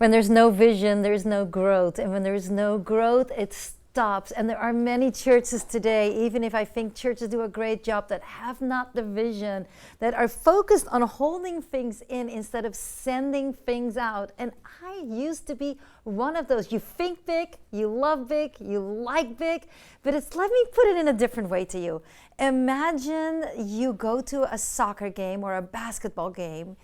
When there's no vision, there's no growth. And when there's no growth, it stops. And there are many churches today, even if I think churches do a great job, that have not the vision, that are focused on holding things in instead of sending things out. And I used to be one of those. You think big, you love big, you like big, but let me put it in a different way to you. Imagine you go to a soccer game or a basketball game,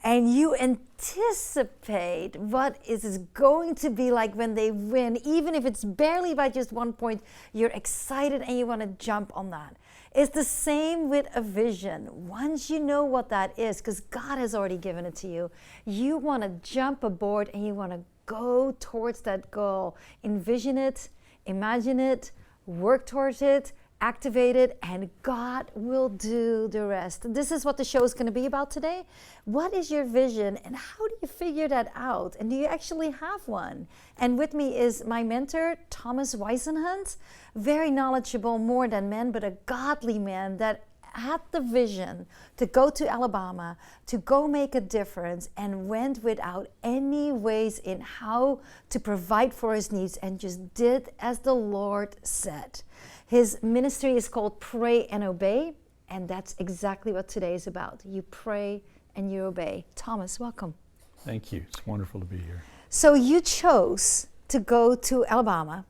and you anticipate what is going to be like when they win. Even if it's barely by just 1 point, you're excited and you want to jump on that. It's the same with a vision. Once you know what that is, because God has already given it to you, you want to jump aboard and you want to go towards that goal. Envision it, imagine it, work towards it, activate it, and God will do the rest. This is what the show is going to be about today. What is your vision and how do you figure that out? And do you actually have one? And with me is my mentor, Thomas Weisenhunt, very knowledgeable, more than men, but a godly man that had the vision to go to Alabama, to go make a difference, and went without any ways in how to provide for his needs and just did as the Lord said. His ministry is called Pray and Obey, and that's exactly what today is about. You pray and you obey. Thomas, welcome. Thank you. It's wonderful to be here. So you chose to go to Alabama.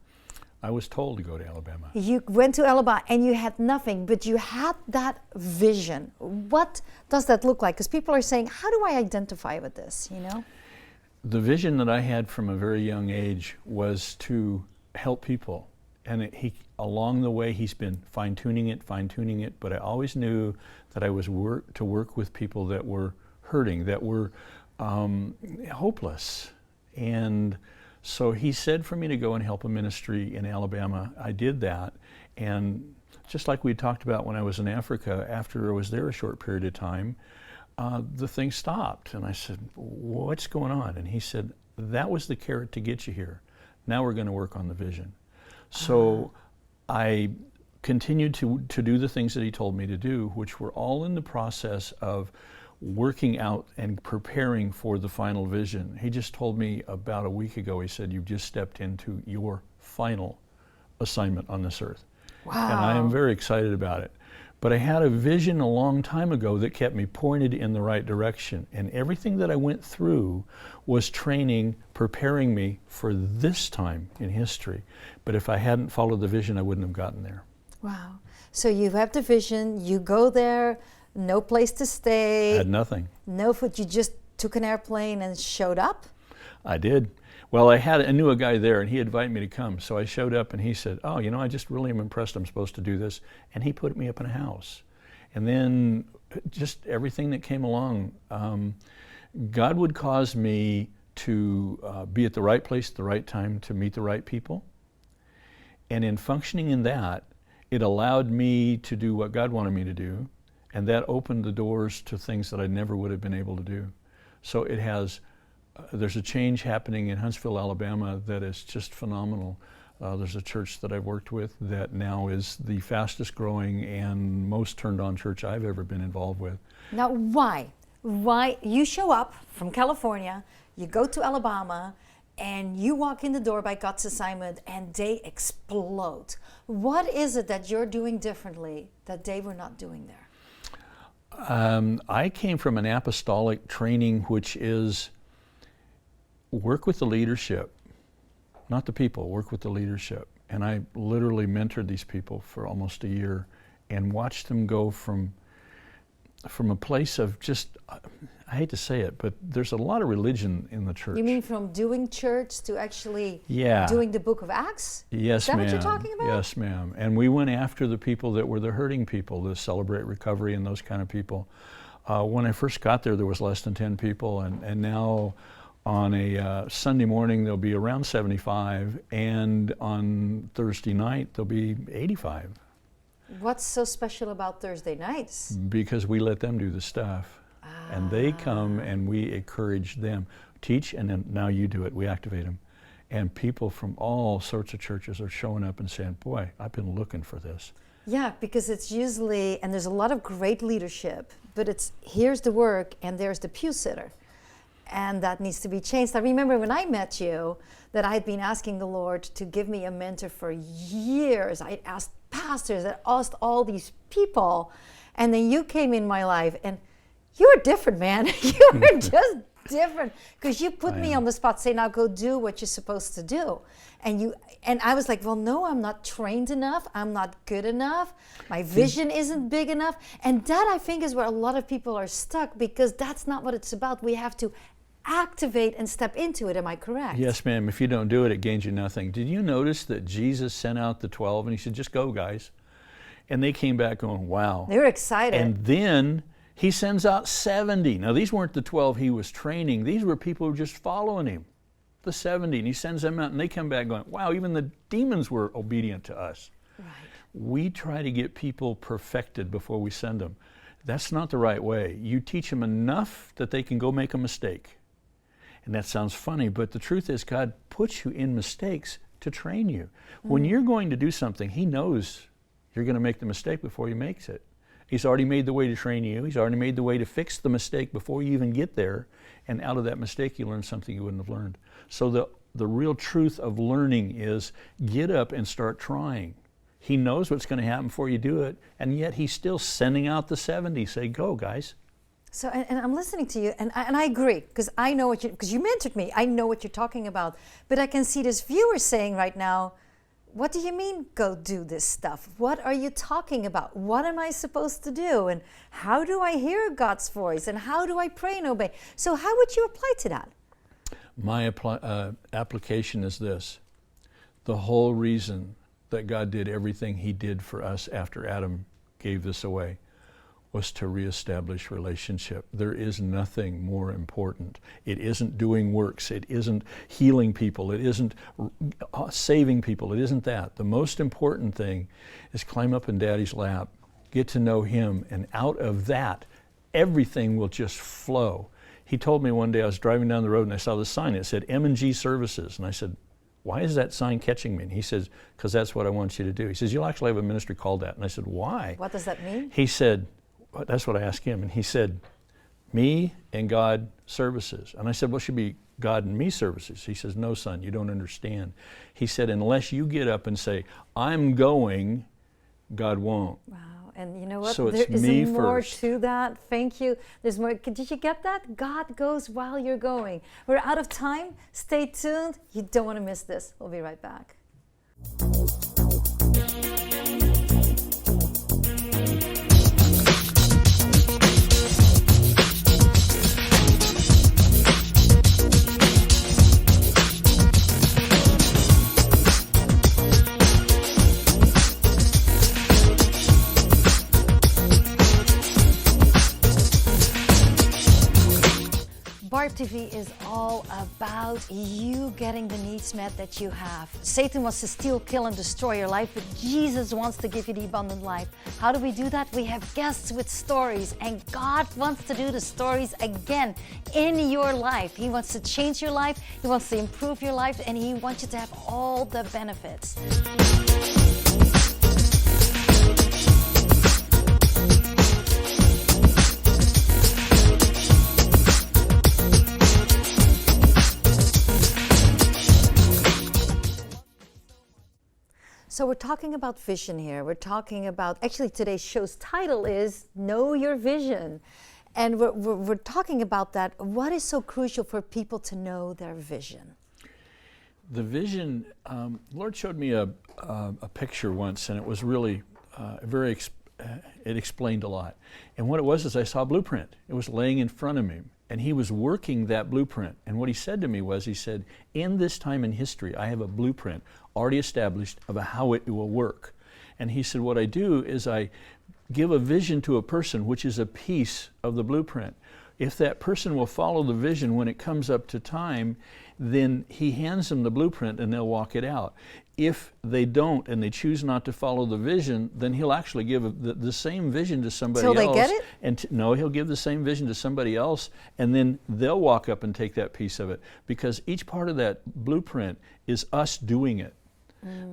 I was told to go to Alabama. You went to Alabama and you had nothing, but you had that vision. What does that look like? Because people are saying, how do I identify with this, you know? The vision that I had from a very young age was to help people. And along the way, he's been fine-tuning it, but I always knew that I was to work with people that were hurting, that were hopeless. And so he said for me to go and help a ministry in Alabama. I did that, and just like we talked about when I was in Africa, after I was there a short period of time, the thing stopped. And I said, what's going on? And he said, that was the carrot to get you here. Now we're going to work on the vision. So I continued to do the things that he told me to do, which were all in the process of working out and preparing for the final vision. He just told me about a week ago, he said, you've just stepped into your final assignment on this earth. Wow. And I am very excited about it. But I had a vision a long time ago that kept me pointed in the right direction. And everything that I went through was training, preparing me for this time in history. But if I hadn't followed the vision, I wouldn't have gotten there. Wow. So you have the vision, you go there, no place to stay. I had nothing. No food, you just took an airplane and showed up? I did. Well, I knew a guy there, and he invited me to come. So I showed up, and he said, oh, you know, I just really am impressed I'm supposed to do this. And he put me up in a house. And then just everything that came along, God would cause me to be at the right place at the right time to meet the right people. And in functioning in that, it allowed me to do what God wanted me to do. And that opened the doors to things that I never would have been able to do. So it has... there's a change happening in Huntsville, Alabama that is just phenomenal. There's a church that I've worked with that now is the fastest growing and most turned on church I've ever been involved with. Now, why? Why you show up from California, you go to Alabama, and you walk in the door by God's assignment and they explode. What is it that you're doing differently that they were not doing there? I came from an apostolic training, which is work with the leadership, not the people, work with the leadership. And I literally mentored these people for almost a year and watched them go from a place of just, I hate to say it, but there's a lot of religion in the church. You mean from doing church to actually Yeah. doing the book of Acts? Yes, Is that ma'am. what you're talking about? Yes, ma'am. And we went after the people that were the hurting people, the Celebrate Recovery and those kind of people. When I first got there was less than 10 people, and now on a Sunday morning there'll be around 75, and on Thursday night there'll be 85. What's so special about Thursday nights? Because we let them do the stuff. And they come and we encourage them. Teach, and then now you do it. We activate them. And people from all sorts of churches are showing up and saying, boy, I've been looking for this. Yeah, because it's usually, and there's a lot of great leadership, but it's here's the work and there's the pew sitter. and that needs to be changed. I remember when I met you that I had been asking the Lord to give me a mentor for years. I asked pastors, I asked all these people, and then you came in my life, and you're different, man. You're just different, because you put me on the spot, say, now go do what you're supposed to do. And I was like, well, no, I'm not trained enough. I'm not good enough. My vision isn't big enough. And that, I think, is where a lot of people are stuck, because that's not what it's about. We have to activate and step into it. Am I correct? Yes, ma'am. If you don't do it, it gains you nothing. Did you notice that Jesus sent out the 12 and he said, just go, guys? And they came back going, wow. They were excited. And then he sends out 70. Now, these weren't the 12 he was training. These were people who were just following him. The 70. And he sends them out, and they come back going, wow, even the demons were obedient to us. Right. We try to get people perfected before we send them. That's not the right way. You teach them enough that they can go make a mistake. And that sounds funny, but the truth is God puts you in mistakes to train you. When you're going to do something, he knows you're going to make the mistake before he makes it. He's already made the way to train you. He's already made the way to fix the mistake before you even get there. And out of that mistake, you learn something you wouldn't have learned. So the real truth of learning is get up and start trying. He knows what's going to happen before you do it, and yet he's still sending out the 70. Say, go, guys. So, and I'm listening to you, and I agree, because I know because you mentored me, I know what you're talking about. But I can see this viewer saying right now, what do you mean, go do this stuff? What are you talking about? What am I supposed to do? And how do I hear God's voice? And how do I pray and obey? So how would you apply to that? My application is this. The whole reason that God did everything he did for us after Adam gave this away was to reestablish relationship. There is nothing more important. It isn't doing works. It isn't healing people. It isn't saving people. It isn't that. The most important thing is climb up in Daddy's lap, get to know him, and out of that, everything will just flow. He told me one day, I was driving down the road and I saw the sign. It said M&G Services. And I said, why is that sign catching me? And he says, because that's what I want you to do. He says, you'll actually have a ministry called that. And I said, why? What does that mean? He said, that's what I asked him. And he said, me and God services. And I said, well, it should be God and me services. He says, no, son, you don't understand. He said, unless you get up and say, I'm going, God won't. Wow. And you know what? So there it's is me more first. to that. Thank you. There's more. Did you get that? God goes while you're going. We're out of time. Stay tuned. You don't want to miss this. We'll be right back. Barb TV is all about you getting the needs met that you have. Satan wants to steal, kill, and destroy your life, but Jesus wants to give you the abundant life. How do we do that? We have guests with stories, and God wants to do the stories again in your life. He wants to change your life, He wants to improve your life, and He wants you to have all the benefits. So we're talking about vision here. We're talking about, actually today's show's title is Know Your Vision. And we're talking about that. What is so crucial for people to know their vision? The vision, Lord showed me a picture once, and it was really it explained a lot. And what it was is I saw a blueprint. It was laying in front of me, and He was working that blueprint. And what He said to me was, He said, in this time in history, I have a blueprint already established about how it will work. And He said, what I do is I give a vision to a person, which is a piece of the blueprint. If that person will follow the vision when it comes up to time, then He hands them the blueprint and they'll walk it out. If they don't and they choose not to follow the vision, then He'll actually give the same vision to somebody else. Till they get it? And no, He'll give the same vision to somebody else, and then they'll walk up and take that piece of it. Because each part of that blueprint is us doing it.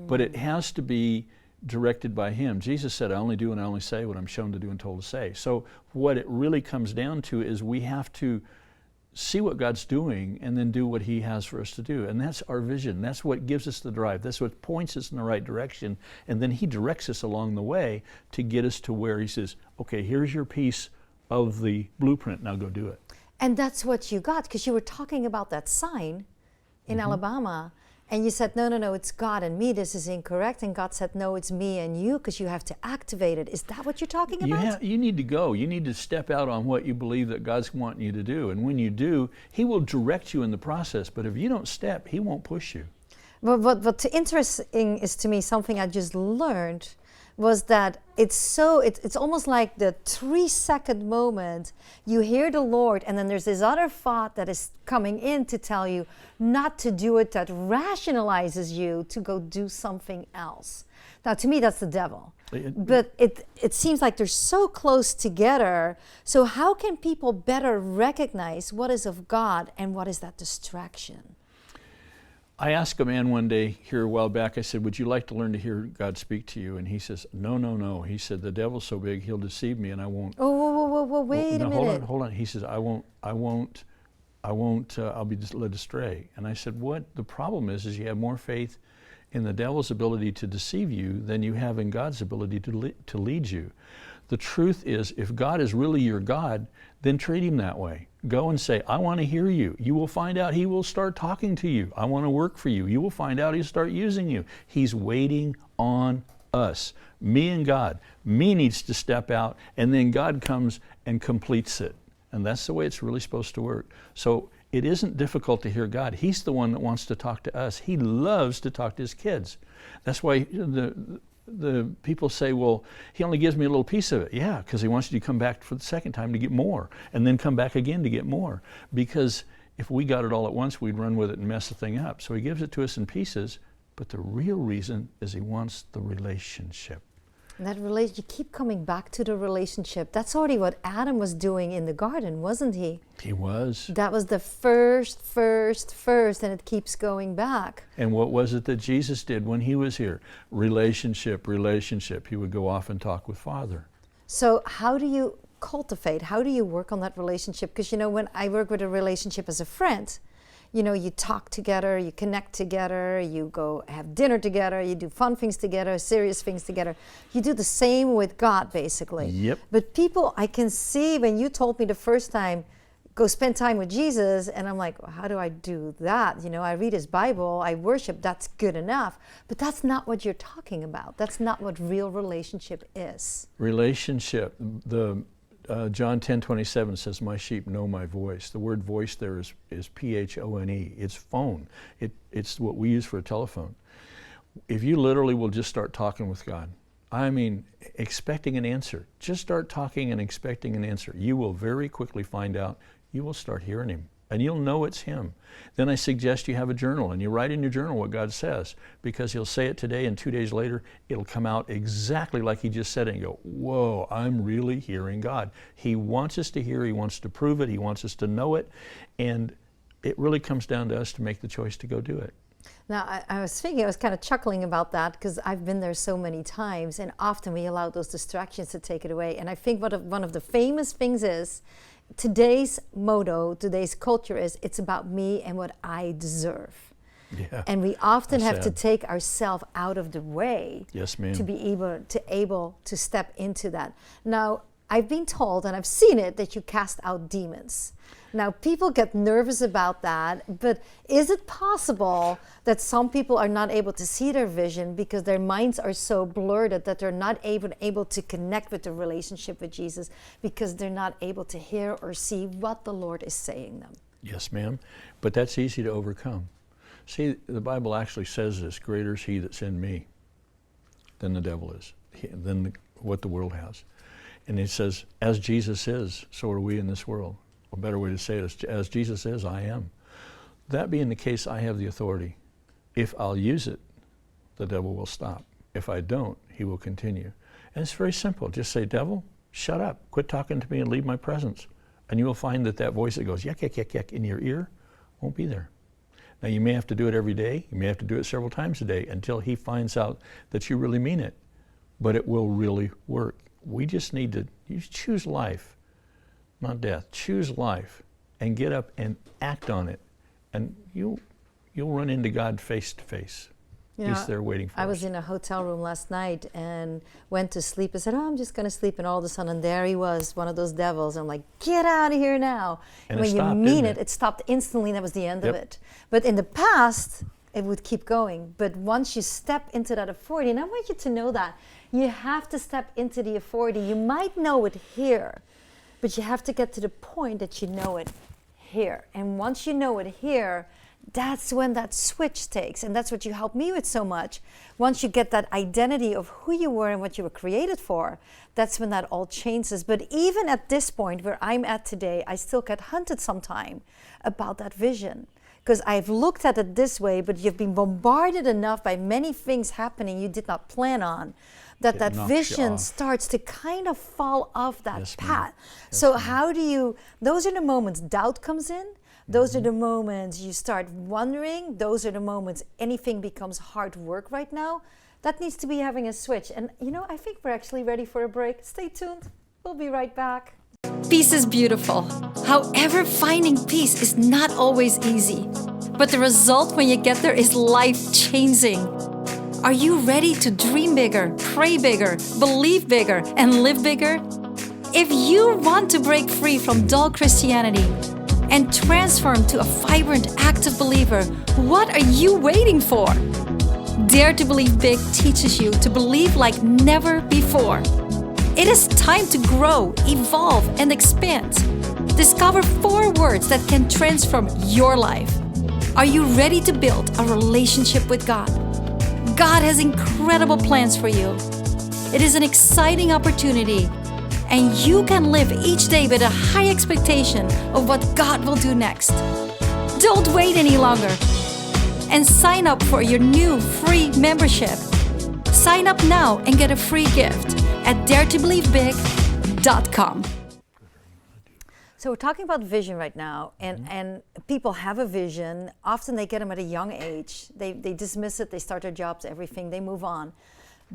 But it has to be directed by Him. Jesus said, I only do and I only say what I'm shown to do and told to say. So what it really comes down to is we have to see what God's doing and then do what he has for us to do. And that's our vision. That's what gives us the drive. That's what points us in the right direction. And then he directs us along the way to get us to where he says, okay, here's your piece of the blueprint. Now go do it. And that's what you got, because you were talking about that sign in Alabama. And you said, no, it's God and me. This is incorrect. And God said, no, it's me and you, because you have to activate it. Is that what you're talking about? You need to go. You need to step out on what you believe that God's wanting you to do. And when you do, he will direct you in the process. But if you don't step, he won't push you. But what's interesting is, to me, something I just learned was that it's almost like the 3-second moment you hear the Lord, and then there's this other thought that is coming in to tell you not to do it, that rationalizes you to go do something else. Now, to me, that's the devil. But it seems like they're so close together. So how can people better recognize what is of God and what is that distraction? I asked a man one day here a while back, I said, would you like to learn to hear God speak to you? And he says, no. He said, the devil's so big, he'll deceive me and I won't. Oh, wait a minute. Hold on. He says, I'll be led astray. And I said, what the problem is you have more faith in the devil's ability to deceive you than you have in God's ability to lead you. The truth is, if God is really your God, then treat him that way. Go and say, I want to hear you. You will find out he will start talking to you. I want to work for you. You will find out he'll start using you. He's waiting on us, me and God. Me needs to step out, and then God comes and completes it. And that's the way it's really supposed to work. So it isn't difficult to hear God. He's the one that wants to talk to us. He loves to talk to his kids. That's why the people say, well, he only gives me a little piece of it. Yeah, because he wants you to come back for the second time to get more, and then come back again to get more. Because if we got it all at once, we'd run with it and mess the thing up. So he gives it to us in pieces, but the real reason is he wants the relationship. And you keep coming back to the relationship. That's already what Adam was doing in the garden, wasn't he? He was. That was the first, and it keeps going back. And what was it that Jesus did when he was here? Relationship. He would go off and talk with Father. So how do you cultivate? How do you work on that relationship? Because, when I work with a relationship as a friend, you talk together, you connect together, you go have dinner together, you do fun things together, serious things together. You do the same with God, basically. Yep. But people, I can see when you told me the first time, go spend time with Jesus, and I'm like, well, how do I do that? I read his Bible, I worship, that's good enough. But that's not what you're talking about. That's not what real relationship is. Relationship, John 10:27 says, my sheep know my voice. The word voice there is P-H-O-N-E. It's phone. It's what we use for a telephone. If you literally will just start talking with God, expecting an answer, just start talking and expecting an answer, you will very quickly find out you will start hearing him. And you'll know it's him. Then I suggest you have a journal and you write in your journal what God says, because he'll say it today and 2 days later it'll come out exactly like he just said it, and you go, whoa, I'm really hearing God. He wants us to hear, he wants to prove it, he wants us to know it, and it really comes down to us to make the choice to go do it. Now, I was thinking, I was kind of chuckling about that, because I've been there so many times, and often we allow those distractions to take it away. And I think one of the famous things is, today's motto, today's culture is, it's about me and what I deserve. Yeah. And we often have to sad. take ourselves out of the way. Yes, ma'am. To be able to step into that. Now, I've been told, and I've seen it, that you cast out demons. Now, people get nervous about that, but is it possible that some people are not able to see their vision because their minds are so blurred that they're not able to connect with the relationship with Jesus, because they're not able to hear or see what the Lord is saying them? Yes, ma'am. But that's easy to overcome. See, the Bible actually says this, greater is he that's in me than the devil is, than what the world has. And it says, as Jesus is, so are we in this world. A better way to say it is, as Jesus is, I am. That being the case, I have the authority. If I'll use it, the devil will stop. If I don't, he will continue. And it's very simple. Just say, devil, shut up. Quit talking to me and leave my presence. And you will find that voice that goes, yuck, yuck, yuck, yuck, in your ear won't be there. Now, you may have to do it every day. You may have to do it several times a day until he finds out that you really mean it. But it will really work. We just need to choose life, not death. Choose life and get up and act on it, and you'll run into God face to face. He's there waiting for us. I was in a hotel room last night and went to sleep. I said, oh, I'm just going to sleep. And all of a sudden, there he was, one of those devils. I'm like, get out of here now. And when you mean it, it stopped instantly, and that was the end of it. But in the past, it would keep going. But once you step into that authority, and I want you to know that, you have to step into the authority. You might know it here, but you have to get to the point that you know it here. And once you know it here, that's when that switch takes. And that's what you helped me with so much. Once you get that identity of who you were and what you were created for, that's when that all changes. But even at this point where I'm at today, I still get hunted sometime about that vision. Because I've looked at it this way, but you've been bombarded enough by many things happening you did not plan on, that vision starts to kind of fall off that path. So how do you, those are the moments doubt comes in. Those are the moments you start wondering. Those are the moments anything becomes hard work right now. That needs to be having a switch. And I think we're actually ready for a break. Stay tuned. We'll be right back. Peace is beautiful. However, finding peace is not always easy. But the result when you get there is life-changing. Are you ready to dream bigger, pray bigger, believe bigger, and live bigger? If you want to break free from dull Christianity and transform to a vibrant, active believer, what are you waiting for? Dare to Believe Big teaches you to believe like never before. It is time to grow, evolve, and expand. Discover 4 words that can transform your life. Are you ready to build a relationship with God? God has incredible plans for you. It is an exciting opportunity, and you can live each day with a high expectation of what God will do next. Don't wait any longer and sign up for your new free membership. Sign up now and get a free gift at daretobelievebig.com. So we're talking about vision right now, and people have a vision. Often they get them at a young age. They dismiss it, they start their jobs, everything, they move on.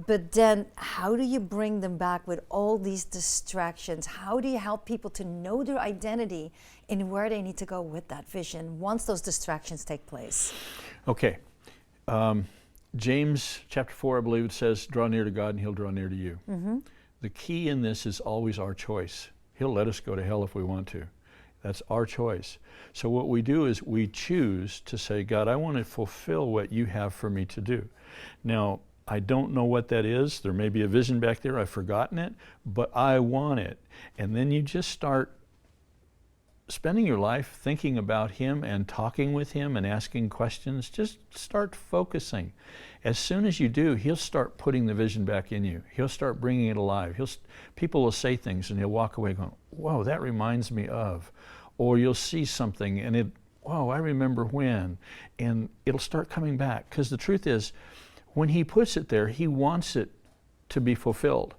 But then how do you bring them back with all these distractions? How do you help people to know their identity and where they need to go with that vision once those distractions take place? Okay. James chapter 4, I believe it says, draw near to God and he'll draw near to you. The key in this is always our choice. He'll let us go to hell if we want to. That's our choice. So what we do is we choose to say, God, I want to fulfill what you have for me to do. Now, I don't know what that is. There may be a vision back there. I've forgotten it, but I want it. And then you just start spending your life thinking about him and talking with him and asking questions. Just start focusing. As soon as you do, he'll start putting the vision back in you. He'll start bringing it alive. People will say things and he'll walk away going, whoa, that reminds me of. Or you'll see something and whoa, I remember when. And it'll start coming back. Because the truth is, when he puts it there, he wants it to be fulfilled.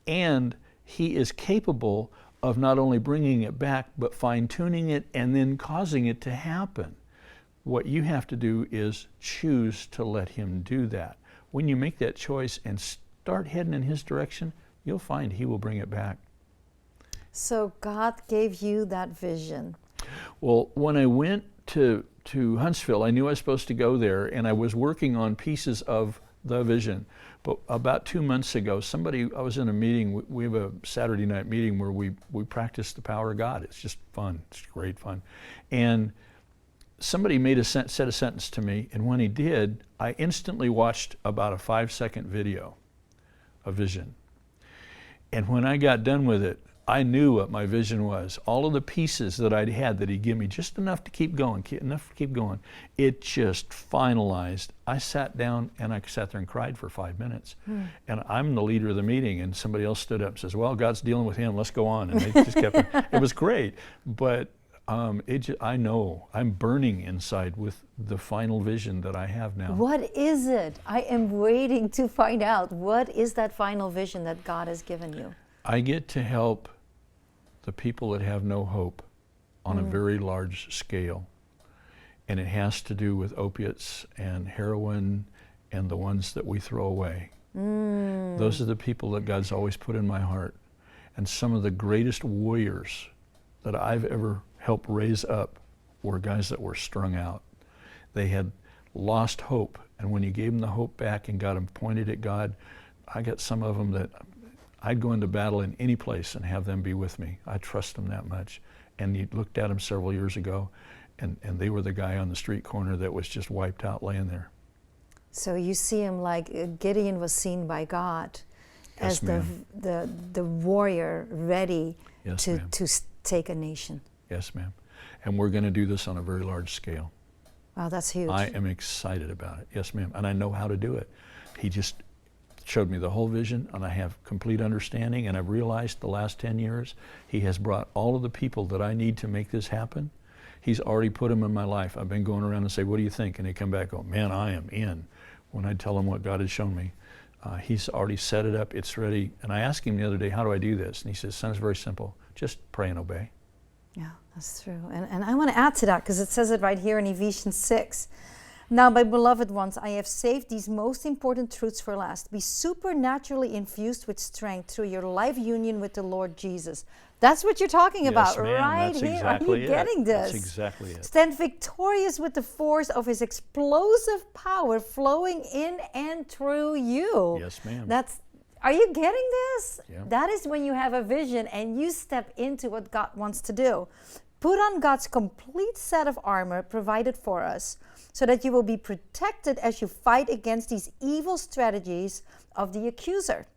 And he is capable of not only bringing it back, but fine-tuning it and then causing it to happen. What you have to do is choose to let him do that. When you make that choice and start heading in his direction, you'll find he will bring it back. So God gave you that vision. Well, when I went to Huntsville, I knew I was supposed to go there, and I was working on pieces of the vision. But about 2 months ago, I was in a meeting. We have a Saturday night meeting where we practice the power of God. It's just fun. It's great fun. And somebody said a sentence to me, and when he did, I instantly watched about a 5-second video of vision. And when I got done with it, I knew what my vision was. All of the pieces that I'd had that he'd give me, just enough to keep going, it just finalized. I sat down and I sat there and cried for 5 minutes. And I'm the leader of the meeting, and somebody else stood up and says, well, God's dealing with him, let's go on. And they just kept, it was great. But I know I'm burning inside with the final vision that I have now. What is it? I am waiting to find out. What is that final vision that God has given you? I get to help the people that have no hope on a very large scale. And it has to do with opiates and heroin and the ones that we throw away. Those are the people that God's always put in my heart. And some of the greatest warriors that I've ever help raise up were guys that were strung out. They had lost hope, and when you gave them the hope back and got them pointed at God, I got some of them that I'd go into battle in any place and have them be with me. I trust them that much. And you looked at them several years ago, and they were the guy on the street corner that was just wiped out laying there. So you see him like Gideon was seen by God Yes, as the warrior ready Yes, to ma'am. take a nation. Yes, ma'am. And we're going to do this on a very large scale. Wow, that's huge. I am excited about it. Yes, ma'am. And I know how to do it. He just showed me the whole vision, and I have complete understanding, and I've realized the last 10 years, he has brought all of the people that I need to make this happen. He's already put them in my life. I've been going around and say, what do you think? And they come back and go, man, I am in. When I tell them what God has shown me, he's already set it up, it's ready. And I asked him the other day, how do I do this? And he says, son, it's very simple. Just pray and obey. Yeah, that's true. And I want to add to that because it says it right here in Ephesians 6. Now, my beloved ones, I have saved these most important truths for last. Be supernaturally infused with strength through your life union with the Lord Jesus. That's what you're talking about, Yes, ma'am. right That's here. exactly Are you getting this? That's exactly it. Stand victorious with the force of his explosive power flowing in and through you. Yes, ma'am. Are you getting this? Yeah. That is when you have a vision and you step into what God wants to do. Put on God's complete set of armor provided for us so that you will be protected as you fight against these evil strategies of the accuser.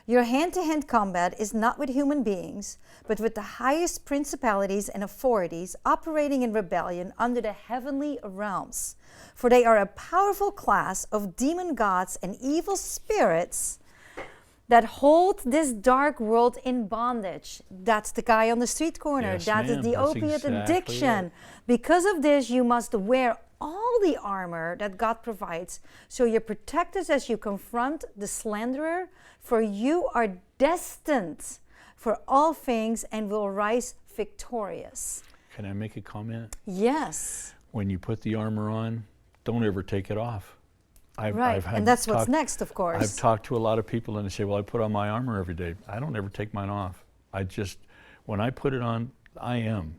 Your hand-to-hand combat is not with human beings, but with the highest principalities and authorities operating in rebellion under the heavenly realms. For they are a powerful class of demon gods and evil spirits that hold this dark world in bondage. That's the guy on the street corner. Yes, That is ma'am. the That's opiate exactly addiction. it. Because of this, you must wear all the armor that God provides, so you're protected as you confront the slanderer, for you are destined for all things and will rise victorious. Can I make a comment? Yes. When you put the armor on, don't ever take it off. Right, and that's what's next, of course. I've talked to a lot of people and they say, well, I put on my armor every day. I don't ever take mine off. When I put it on, I am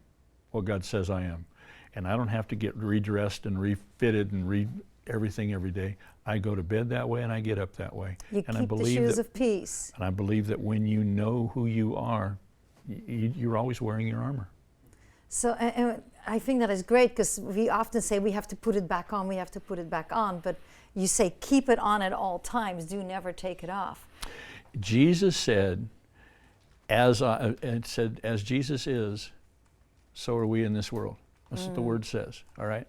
what God says I am. And I don't have to get redressed and refitted and everything every day. I go to bed that way and I get up that way. You and keep the shoes of peace. And I believe that when you know who you are, you're always wearing your armor. So and I think that is great because we often say we have to put it back on, we have to put it back on, but you say keep it on at all times, do never take it off. Jesus said, as Jesus is, so are we in this world. That's what the word says, all right?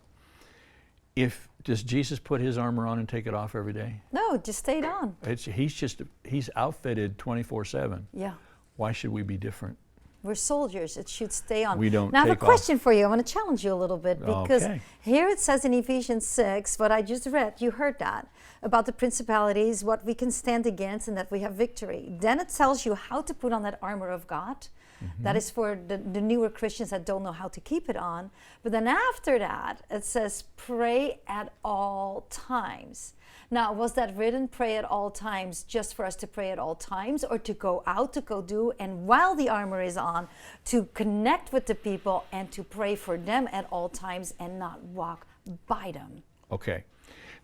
Does Jesus put his armor on and take it off every day? No, just stayed on. He's outfitted 24/7. Yeah. Why should we be different? We're soldiers. It should stay on. We don't Now, I have a take off. question for you. I want to challenge you a little bit because Okay. here it says in Ephesians 6, what I just read, you heard that, about the principalities, what we can stand against, and that we have victory. Then it tells you how to put on that armor of God. Mm-hmm. That is for the newer Christians that don't know how to keep it on. But then after that, it says pray at all times. Now, was that written, pray at all times, just for us to pray at all times, or to go out, to go do, and while the armor is on, to connect with the people and to pray for them at all times and not walk by them? Okay.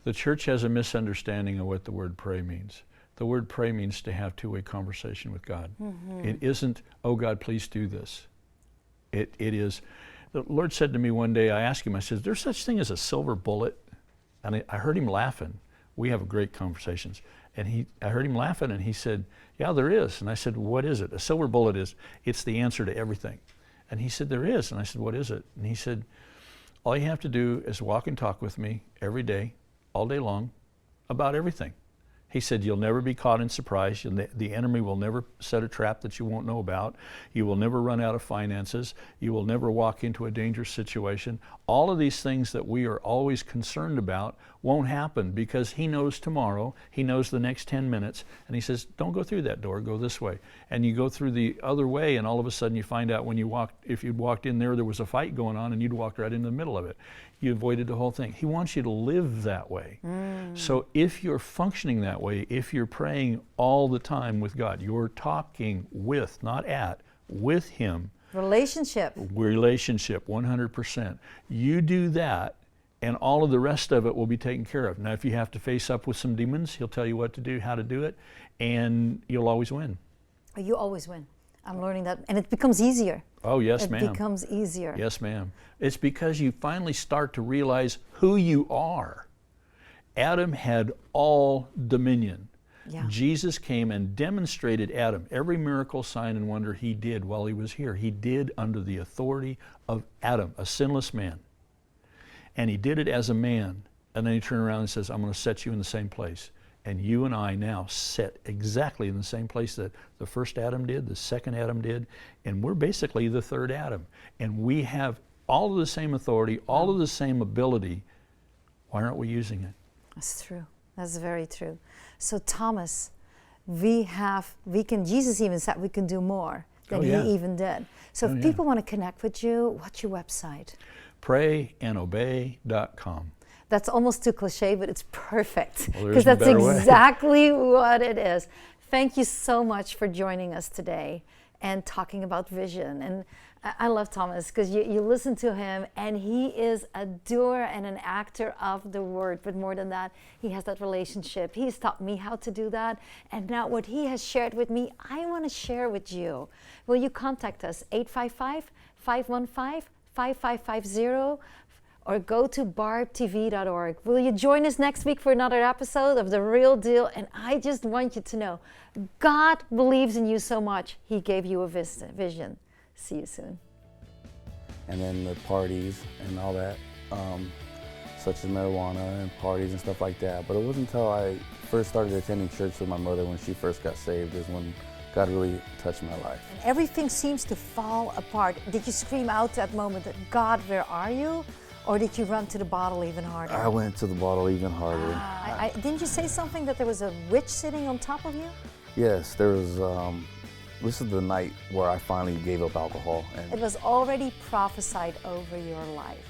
The church has a misunderstanding of what the word pray means. The word pray means to have two-way conversation with God. Mm-hmm. It isn't, oh God, please do this. It is, the Lord said to me one day, I asked him, I said, is there such thing as a silver bullet? And I heard him laughing. We have great conversations. And I heard him laughing and he said, yeah, there is. And I said, what is it? A silver bullet it's the answer to everything. And he said, there is. And I said, what is it? And he said, all you have to do is walk and talk with me every day, all day long, about everything. He said, you'll never be caught in surprise. The enemy will never set a trap that you won't know about. You will never run out of finances. You will never walk into a dangerous situation. All of these things that we are always concerned about won't happen because he knows tomorrow. He knows the next 10 minutes. And he says, don't go through that door, go this way. And you go through the other way and all of a sudden you find out if you'd walked in there was a fight going on and you'd walked right into the middle of it. You avoided the whole thing. He wants you to live that way. So if you're functioning that way, if you're praying all the time with God, you're talking with, not at, with him, Relationship. Relationship, 100%. You do that, and all of the rest of it will be taken care of. Now, if you have to face up with some demons, he'll tell you what to do, how to do it, and you'll always win. You always win. I'm learning that, and it becomes easier. Oh, yes, ma'am. It becomes easier. Yes, ma'am. It's because you finally start to realize who you are. Adam had all dominion. Yeah. Jesus came and demonstrated Adam. Every miracle, sign, and wonder he did while he was here, he did under the authority of Adam, a sinless man. And he did it as a man. And then he turned around and says, I'm going to set you in the same place. And you and I now sit exactly in the same place that the first Adam did, the second Adam did, and we're basically the third Adam. And we have all of the same authority, all of the same ability. Why aren't we using it? That's true. That's very true. So Thomas, Jesus even said we can do more than he even did. So if people want to connect with you, what's your website? PrayAndObey.com. That's almost too cliche, but it's perfect, Well, because that's no better way. exactly what it is. Thank you so much for joining us today and talking about vision. And I love Thomas, because you listen to him, and he is a doer and an actor of the word. But more than that, he has that relationship. He's taught me how to do that. And now what he has shared with me, I want to share with you. Will you contact us? 855-515-5550, or go to barbtv.org. Will you join us next week for another episode of The Real Deal? And I just want you to know, God believes in you so much, he gave you a vision. See you soon. And then the parties and all that, such as marijuana and parties and stuff like that. But it wasn't until I first started attending church with my mother when she first got saved is when God really touched my life. And everything seems to fall apart. Did you scream out that moment that, God, where are you? Or did you run to the bottle even harder? I went to the bottle even harder. Didn't you say something that there was a witch sitting on top of you? Yes, there was, this is the night where I finally gave up alcohol. And It was already prophesied over your life.